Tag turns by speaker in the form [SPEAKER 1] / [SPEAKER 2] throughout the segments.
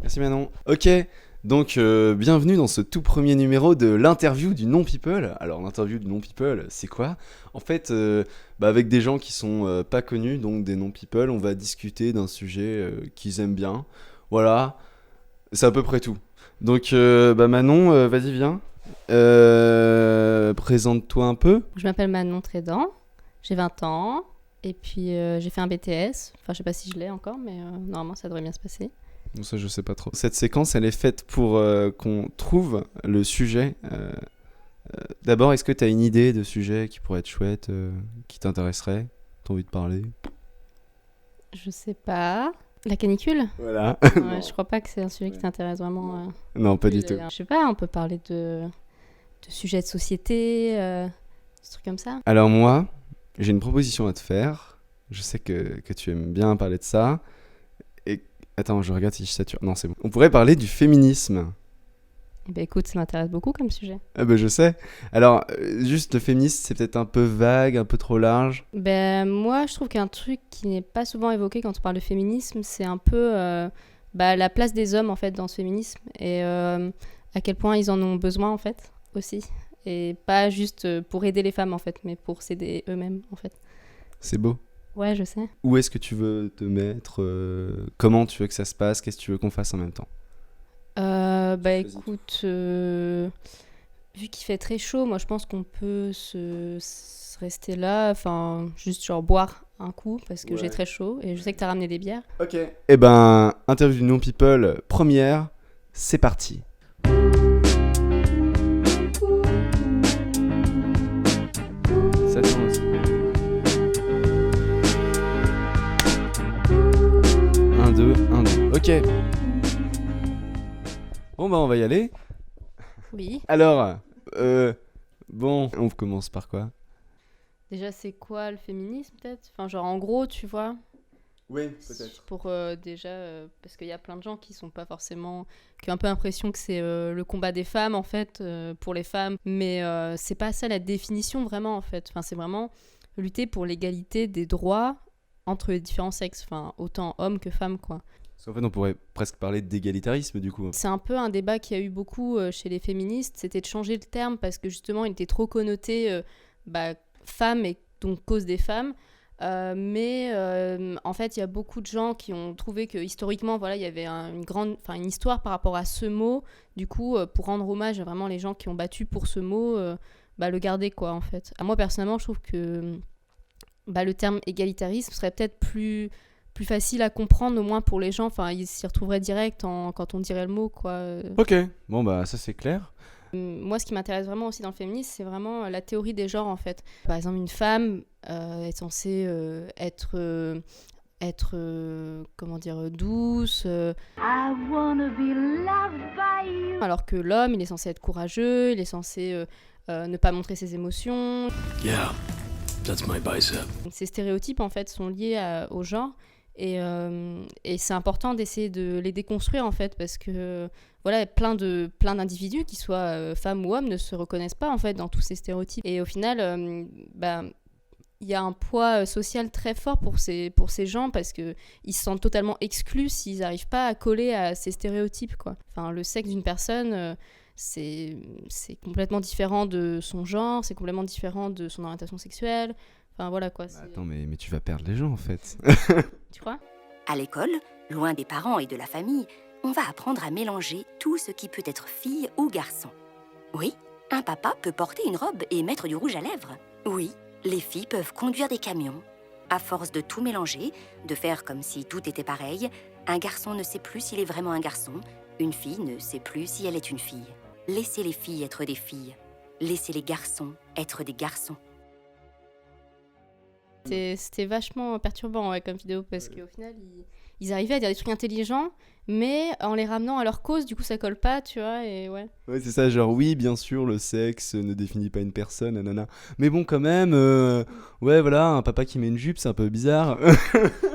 [SPEAKER 1] Merci Manon. Ok, donc bienvenue dans ce tout premier numéro de l'interview du non-people. Alors l'interview du non-people, c'est quoi? En fait, avec des gens qui sont pas connus, donc des non-people, on va discuter d'un sujet qu'ils aiment bien. Voilà, c'est à peu près tout. Donc Manon, vas-y viens. Présente-toi un peu.
[SPEAKER 2] Je m'appelle Manon Trédan, j'ai 20 ans et puis j'ai fait un BTS. Enfin, je sais pas si je l'ai encore, mais normalement ça devrait bien se passer.
[SPEAKER 1] Bon, ça, je sais pas trop. Cette séquence, elle est faite pour qu'on trouve le sujet. D'abord, est-ce que tu as une idée de sujet qui pourrait être chouette, qui t'intéresserait? T'as envie de parler?
[SPEAKER 2] Je sais pas. La canicule?
[SPEAKER 1] Voilà.
[SPEAKER 2] Ouais, je crois pas que c'est un sujet qui t'intéresse vraiment.
[SPEAKER 1] Non, pas du tout.
[SPEAKER 2] Je sais pas, on peut parler de sujets de société, des trucs comme ça.
[SPEAKER 1] Alors moi, j'ai une proposition à te faire. Je sais que tu aimes bien parler de ça. Et attends, je regarde si je sature. Non, c'est bon. On pourrait parler du féminisme.
[SPEAKER 2] Eh ben écoute, ça m'intéresse beaucoup comme sujet.
[SPEAKER 1] Ah ben je sais. Alors, juste le féminisme, c'est peut-être un peu vague, un peu trop large.
[SPEAKER 2] Ben moi, je trouve qu'un truc qui n'est pas souvent évoqué quand on parle de féminisme, c'est un peu la place des hommes en fait dans ce féminisme et à quel point ils en ont besoin en fait aussi. Et pas juste pour aider les femmes en fait, mais pour s'aider eux-mêmes en fait.
[SPEAKER 1] C'est beau.
[SPEAKER 2] Ouais, je sais.
[SPEAKER 1] Où est-ce que tu veux te mettre? Comment tu veux que ça se passe? Qu'est-ce que tu veux qu'on fasse en même temps?
[SPEAKER 2] Écoute, vu qu'il fait très chaud, moi je pense qu'on peut se rester là, enfin juste genre boire un coup parce que j'ai très chaud et je sais que t'as ramené des bières.
[SPEAKER 1] Ok. Eh ben, interview du non-people, première, c'est parti. Ça tourne aussi. 1, 2, 1, 2. Ok. Bon on va y aller.
[SPEAKER 2] Oui.
[SPEAKER 1] Alors, on commence par quoi?
[SPEAKER 2] Déjà, c'est quoi le féminisme peut-être? Enfin, genre en gros, tu vois.
[SPEAKER 1] Oui, peut-être.
[SPEAKER 2] Pour parce qu'il y a plein de gens qui sont pas forcément, qui ont un peu l'impression que c'est le combat des femmes en fait, pour les femmes, mais c'est pas ça la définition vraiment en fait. Enfin, c'est vraiment lutter pour l'égalité des droits entre les différents sexes, enfin autant hommes que femmes quoi.
[SPEAKER 1] Parce qu'en fait, on pourrait presque parler d'égalitarisme du coup.
[SPEAKER 2] C'est un peu un débat qui a eu beaucoup chez les féministes, c'était de changer le terme parce que justement il était trop connoté femme et donc cause des femmes. Mais en fait, il y a beaucoup de gens qui ont trouvé que historiquement, voilà, il y avait une histoire par rapport à ce mot. Du coup, pour rendre hommage à vraiment les gens qui ont battu pour ce mot, le garder quoi, en fait. Moi, personnellement, je trouve que le terme égalitarisme serait peut-être plus facile à comprendre, au moins pour les gens. Enfin, ils s'y retrouveraient direct quand on dirait le mot, quoi.
[SPEAKER 1] Ok, bon ça c'est clair.
[SPEAKER 2] Moi, ce qui m'intéresse vraiment aussi dans le féminisme, c'est vraiment la théorie des genres, en fait. Par exemple, une femme est censée être douce. I wanna be loved by you. Alors que l'homme, il est censé être courageux, il est censé ne pas montrer ses émotions.
[SPEAKER 3] Yeah, that's my bicep.
[SPEAKER 2] Ces stéréotypes, en fait, sont liés au genre. Et c'est important d'essayer de les déconstruire en fait parce que voilà, plein d'individus qui soient femmes ou hommes ne se reconnaissent pas en fait dans tous ces stéréotypes et au final il y a un poids social très fort pour ces gens parce que ils se sentent totalement exclus s'ils n'arrivent pas à coller à ces stéréotypes quoi. Enfin, le sexe d'une personne c'est complètement différent de son genre, c'est complètement différent de son orientation sexuelle. Enfin voilà quoi.
[SPEAKER 1] Attends, mais tu vas perdre les gens en fait.
[SPEAKER 2] Tu crois?
[SPEAKER 4] À l'école, loin des parents et de la famille, on va apprendre à mélanger tout ce qui peut être fille ou garçon. Oui, un papa peut porter une robe et mettre du rouge à lèvres. Oui, les filles peuvent conduire des camions. À force de tout mélanger, de faire comme si tout était pareil, un garçon ne sait plus s'il est vraiment un garçon, une fille ne sait plus si elle est une fille. Laissez les filles être des filles. Laissez les garçons être des garçons.
[SPEAKER 2] C'était vachement perturbant ouais, comme vidéo parce qu'au final ils arrivaient à dire des trucs intelligents mais en les ramenant à leur cause du coup ça colle pas tu vois et ouais.
[SPEAKER 1] Ouais c'est ça genre oui bien sûr le sexe ne définit pas une personne nanana mais bon quand même ouais voilà un papa qui met une jupe c'est un peu bizarre.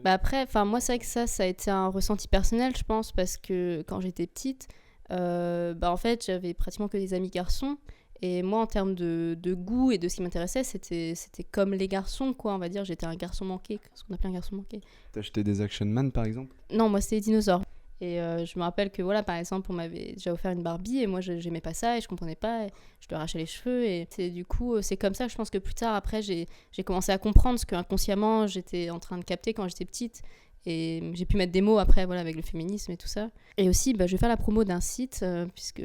[SPEAKER 2] Après enfin moi c'est vrai que ça a été un ressenti personnel je pense parce que quand j'étais petite en fait j'avais pratiquement que des amis garçons. Et moi, en termes de goût et de ce qui m'intéressait, c'était comme les garçons, quoi, on va dire. J'étais un garçon manqué, ce qu'on appelle un garçon manqué.
[SPEAKER 1] T'as acheté des Action Man, par exemple?
[SPEAKER 2] Non, moi, c'était des dinosaures. Et je me rappelle que voilà, par exemple, on m'avait déjà offert une Barbie et moi j'aimais pas ça et je comprenais pas, et je lui arrachais les cheveux et du coup c'est comme ça, je pense que plus tard après j'ai commencé à comprendre ce que inconsciemment j'étais en train de capter quand j'étais petite, et j'ai pu mettre des mots après voilà, avec le féminisme et tout ça. Et aussi je vais faire la promo d'un site puisque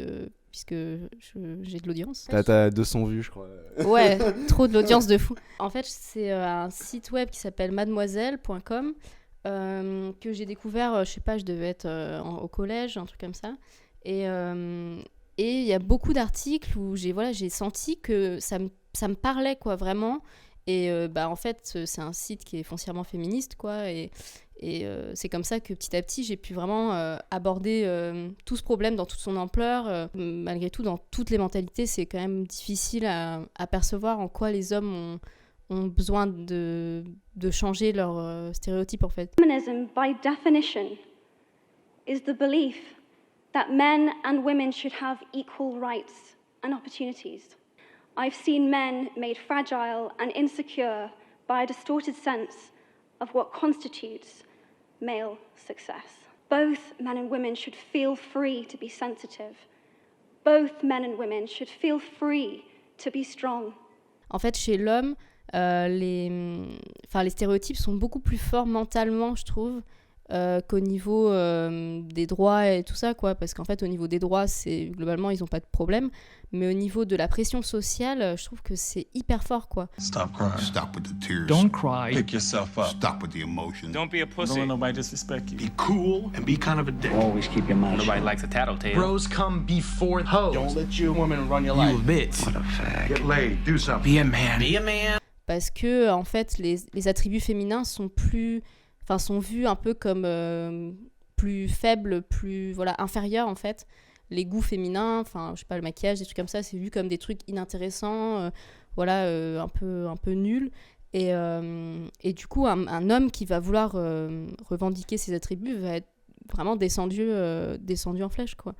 [SPEAKER 2] j'ai de l'audience.
[SPEAKER 1] T'as 200 vues, je crois.
[SPEAKER 2] Ouais, trop de l'audience de fou. En fait, c'est un site web qui s'appelle mademoiselle.com que j'ai découvert, je sais pas, je devais être au collège, un truc comme ça. Et il y a beaucoup d'articles où j'ai senti que ça me parlait, quoi, vraiment. Et en fait, c'est un site qui est foncièrement féministe, quoi. Et c'est comme ça que petit à petit, j'ai pu vraiment aborder tout ce problème dans toute son ampleur. Malgré tout, dans toutes les mentalités, c'est quand même difficile à percevoir en quoi les hommes ont besoin de changer leurs stéréotypes, en fait.
[SPEAKER 5] Feminism, by definition, is the belief that men and women should have equal rights and opportunities. I've seen men made fragile and insecure by a distorted sense of what constitutes male success. Both men and women should feel free to be sensitive. Both men and women should feel free to be strong.
[SPEAKER 2] En fait, chez l'homme, les stéréotypes sont beaucoup plus forts mentalement, je trouve, qu'au niveau des droits et tout ça, quoi. Parce qu'en fait, au niveau des droits, globalement, ils n'ont pas de problème. Mais au niveau de la pression sociale, je trouve que c'est hyper fort, quoi.
[SPEAKER 6] Stop crying. Stop with the tears.
[SPEAKER 7] Don't cry.
[SPEAKER 6] Pick yourself up. Stop with the emotion.
[SPEAKER 7] Don't be a pussy.
[SPEAKER 3] Don't let nobody disrespect you.
[SPEAKER 6] Be cool and be kind of a dick.
[SPEAKER 3] Always keep your mouth shut. Nobody likes a tattletale.
[SPEAKER 7] Bros come before hoes.
[SPEAKER 3] Don't let your woman run your life.
[SPEAKER 7] You a bitch.
[SPEAKER 6] What a fag. Get laid. Do something.
[SPEAKER 7] Be a man. Be a man.
[SPEAKER 2] Parce que, en fait, les attributs féminins sont vus un peu comme plus faibles, plus inférieurs, en fait. Les goûts féminins, je sais pas, le maquillage, des trucs comme ça, c'est vu comme des trucs inintéressants, un peu nuls. Et du coup, un homme qui va vouloir revendiquer ses attributs va être vraiment descendu en flèche, quoi.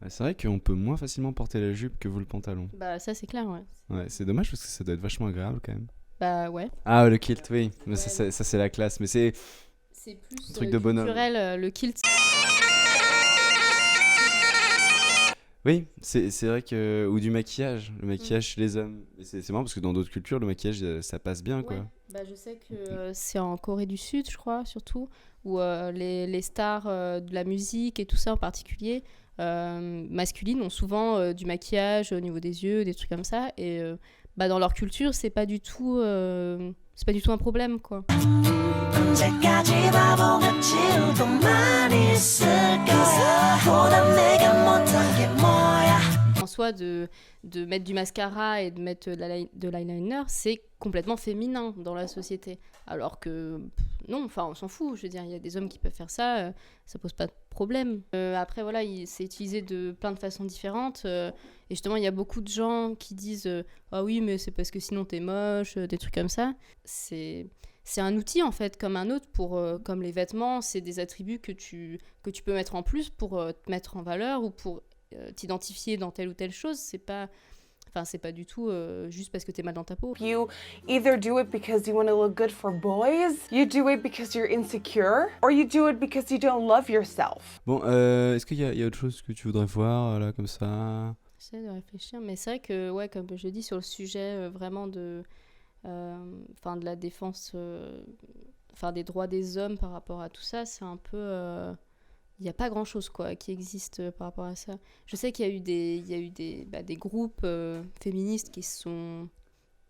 [SPEAKER 1] C'est vrai qu'on peut moins facilement porter la jupe que vous le pantalon.
[SPEAKER 2] Bah ça c'est clair, ouais.
[SPEAKER 1] Ouais, c'est dommage parce que ça doit être vachement agréable quand même.
[SPEAKER 2] Bah ouais.
[SPEAKER 1] Ah, le kilt, oui. Mais
[SPEAKER 2] Ouais.
[SPEAKER 1] ça c'est la classe. Mais c'est
[SPEAKER 2] plus
[SPEAKER 1] un truc de bonhomme.
[SPEAKER 2] culturel, le kilt.
[SPEAKER 1] Oui, c'est vrai que... Ou du maquillage. Le maquillage chez les hommes. Et c'est marrant parce que dans d'autres cultures, le maquillage, ça passe bien, quoi.
[SPEAKER 2] Ouais. Bah, je sais que c'est en Corée du Sud, je crois, surtout, où les stars de la musique et tout ça en particulier, masculines, ont souvent du maquillage au niveau des yeux, des trucs comme ça. Et dans leur culture, c'est pas du tout un problème, quoi. En soi, de mettre du mascara et de mettre de l'eyeliner, c'est complètement féminin dans la société. Alors que, non, on s'en fout. Je veux dire, il y a des hommes qui peuvent faire ça, ça pose pas de problème. Après, voilà, c'est utilisé de plein de façons différentes. Et justement, il y a beaucoup de gens qui disent ah oui, mais c'est parce que sinon t'es moche, des trucs comme ça. C'est un outil, en fait, comme un autre, comme les vêtements, c'est des attributs que tu peux mettre en plus pour te mettre en valeur ou pour t'identifier dans telle ou telle chose. C'est pas du tout juste parce que t'es mal dans ta peau.
[SPEAKER 8] You either do it because you want to look good for boys, you do it because you're insecure, or you do it because you don't love yourself.
[SPEAKER 1] Bon, est-ce qu'il y a autre chose que tu voudrais voir, là, comme ça ?
[SPEAKER 2] J'essaie de réfléchir, mais c'est vrai que, ouais, comme je dis, sur le sujet vraiment de la défense des droits des hommes par rapport à tout ça, c'est un peu... Il n'y a pas grand-chose, quoi, qui existe par rapport à ça. Je sais qu'il y a eu des groupes féministes qui se sont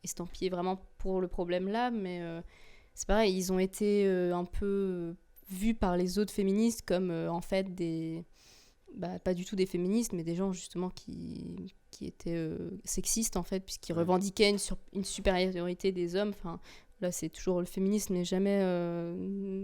[SPEAKER 2] estampillés vraiment pour le problème-là, mais c'est pareil, ils ont été un peu vus par les autres féministes comme, en fait, pas du tout des féministes, mais des gens, justement, qui étaient sexistes, en fait, puisqu'ils revendiquaient une supériorité des hommes. Enfin, là, c'est toujours le féminisme n'est jamais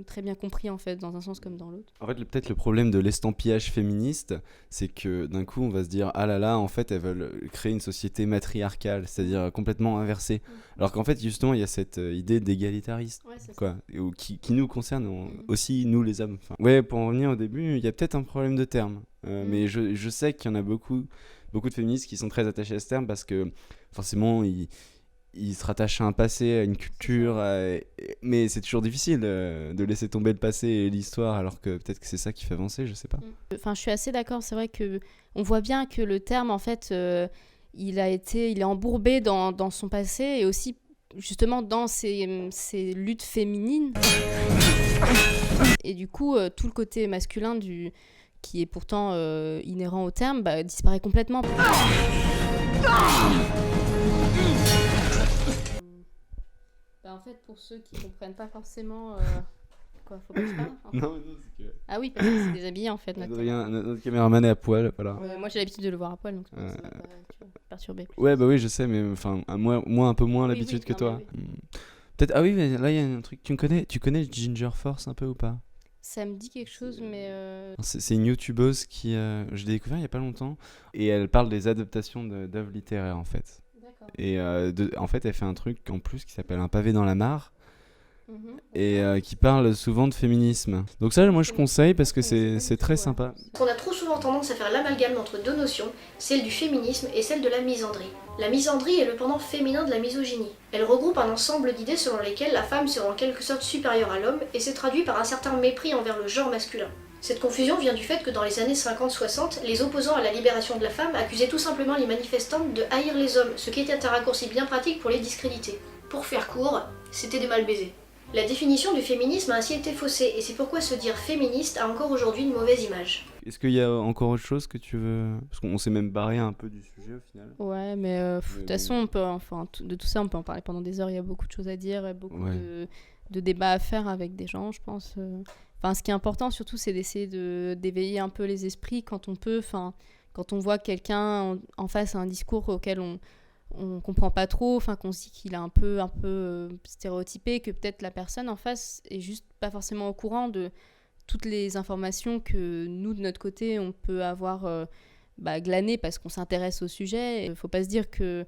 [SPEAKER 2] très bien compris, en fait, dans un sens comme dans l'autre.
[SPEAKER 1] En fait, peut-être le problème de l'estampillage féministe, c'est que d'un coup, on va se dire « Ah là là, en fait, elles veulent créer une société matriarcale, c'est-à-dire complètement inversée. » Alors qu'en fait, justement, il y a cette idée d'égalitarisme, quoi, qui nous concerne aussi, nous les hommes. Enfin, ouais, pour en revenir au début, il y a peut-être un problème de terme. Mais je sais qu'il y en a beaucoup de féministes qui sont très attachés à ce terme parce que, forcément, ils se rattachent à un passé, à une culture, mais c'est toujours difficile de laisser tomber le passé et l'histoire, alors que peut-être que c'est ça qui fait avancer, je sais pas.
[SPEAKER 2] Enfin, je suis assez d'accord, c'est vrai que on voit bien que le terme, en fait, il est embourbé dans son passé et aussi justement dans ces luttes féminines. Et du coup, tout le côté masculin qui est pourtant inhérent au terme disparaît complètement. En fait, pour ceux qui comprennent pas forcément... Quoi, faut pas que je parle
[SPEAKER 1] Non, c'est que...
[SPEAKER 2] Ah oui, parce que c'est déshabillé en fait.
[SPEAKER 1] Notre caméraman est à poil, voilà.
[SPEAKER 2] Moi j'ai l'habitude de le voir à poil, donc ça va pas perturber.
[SPEAKER 1] Ouais, bah oui, je sais, mais enfin, moi un peu moins l'habitude que toi.
[SPEAKER 2] Oui.
[SPEAKER 1] Peut-être, ah oui, mais là il y a un truc, tu connais Ginger Force un peu ou pas?
[SPEAKER 2] Ça me dit quelque chose, mais...
[SPEAKER 1] C'est une youtubeuse qui, je l'ai découvert il y a pas longtemps, et elle parle des adaptations d'œuvres littéraires en fait.
[SPEAKER 2] D'accord.
[SPEAKER 1] Et en fait, elle fait un truc en plus qui s'appelle Un pavé dans la mare. Et qui parle souvent de féminisme. Donc ça, moi je conseille parce que c'est très sympa.
[SPEAKER 9] On a trop souvent tendance à faire l'amalgame entre deux notions, celle du féminisme et celle de la misandrie. La misandrie est le pendant féminin de la misogynie. Elle regroupe un ensemble d'idées selon lesquelles la femme serait en quelque sorte supérieure à l'homme et c'est traduit par un certain mépris envers le genre masculin. Cette confusion vient du fait que dans les années 50-60, les opposants à la libération de la femme accusaient tout simplement les manifestantes de haïr les hommes, ce qui était un raccourci bien pratique pour les discréditer. Pour faire court, c'était des mal baisés. La définition du féminisme a ainsi été faussée, et c'est pourquoi se dire féministe a encore aujourd'hui une mauvaise image.
[SPEAKER 1] Est-ce qu'il y a encore autre chose que tu veux... Parce qu'on s'est même barré un peu du sujet au final.
[SPEAKER 2] Ouais, mais de toute façon, de tout ça, on peut en parler pendant des heures, il y a beaucoup de choses à dire, et beaucoup de débats à faire avec des gens, je pense. Enfin, ce qui est important surtout, c'est d'essayer d'éveiller un peu les esprits quand on peut, quand on voit quelqu'un en face à un discours auquel on comprend pas trop, enfin qu'on se dit qu'il est un peu stéréotypé, que peut-être la personne en face est juste pas forcément au courant de toutes les informations que nous de notre côté on peut avoir glanées parce qu'on s'intéresse au sujet. Il faut pas se dire que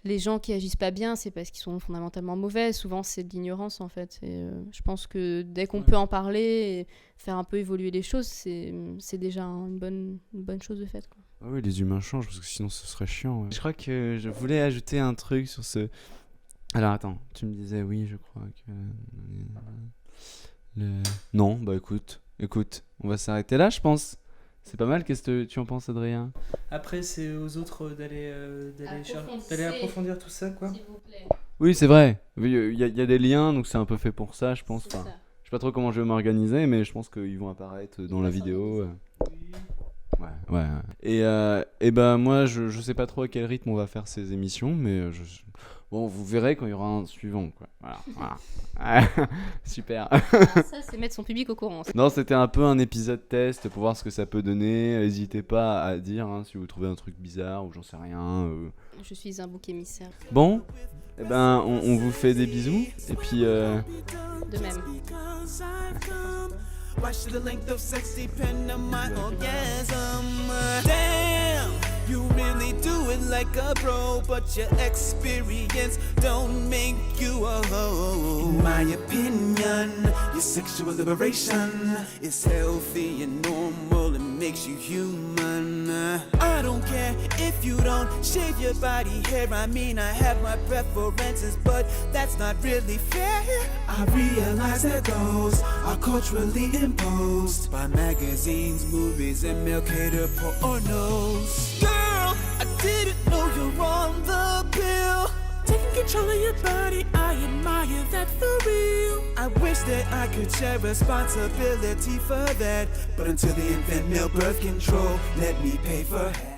[SPEAKER 2] les gens qui agissent pas bien c'est parce qu'ils sont fondamentalement mauvais, souvent c'est de l'ignorance en fait. Et je pense que dès qu'on peut en parler et faire un peu évoluer les choses, c'est déjà une bonne chose de fait, quoi.
[SPEAKER 1] Ah oui, les humains changent parce que sinon ce serait chiant. Ouais. Je crois que je voulais ajouter un truc sur ce... Alors attends, tu me disais oui, je crois que... Non, bah écoute, on va s'arrêter là, je pense. C'est pas mal, qu'est-ce que tu en penses, Adrien?
[SPEAKER 10] Après, c'est aux autres d'aller approfondir tout ça, quoi.
[SPEAKER 2] S'il vous plaît.
[SPEAKER 1] Oui, c'est vrai. Il y a des liens, donc c'est un peu fait pour ça, je pense. Enfin, je sais pas trop comment je vais m'organiser, mais je pense qu'ils vont apparaître dans la vidéo. Ouais. Et bah moi, je sais pas trop à quel rythme on va faire ces émissions, mais bon, vous verrez quand il y aura un suivant, quoi. Voilà. Super.
[SPEAKER 2] Ça, c'est mettre son public au courant.
[SPEAKER 1] Non, c'était un peu un épisode test pour voir ce que ça peut donner. N'hésitez pas à dire si vous trouvez un truc bizarre ou j'en sais rien.
[SPEAKER 2] Je suis un bouc émissaire.
[SPEAKER 1] Bon, eh ben, on vous fait des bisous et puis.
[SPEAKER 2] De même.
[SPEAKER 11] Why should the length of sex depend on my orgasm? Damn, you really do it like a pro, but your experience don't make you a hoe. In my opinion, your sexual liberation is healthy and normal and makes you human. I don't care if you don't shave your body hair. I mean, I have my preferences, but that's not really fair. I realize that those are culturally imposed by magazines, movies, and male-catered pornos. Girl, I didn't know you're on the pill. Taking control of your body, I admire that for real. I wish that I could share responsibility for that, but until they invent male birth control, let me pay for half.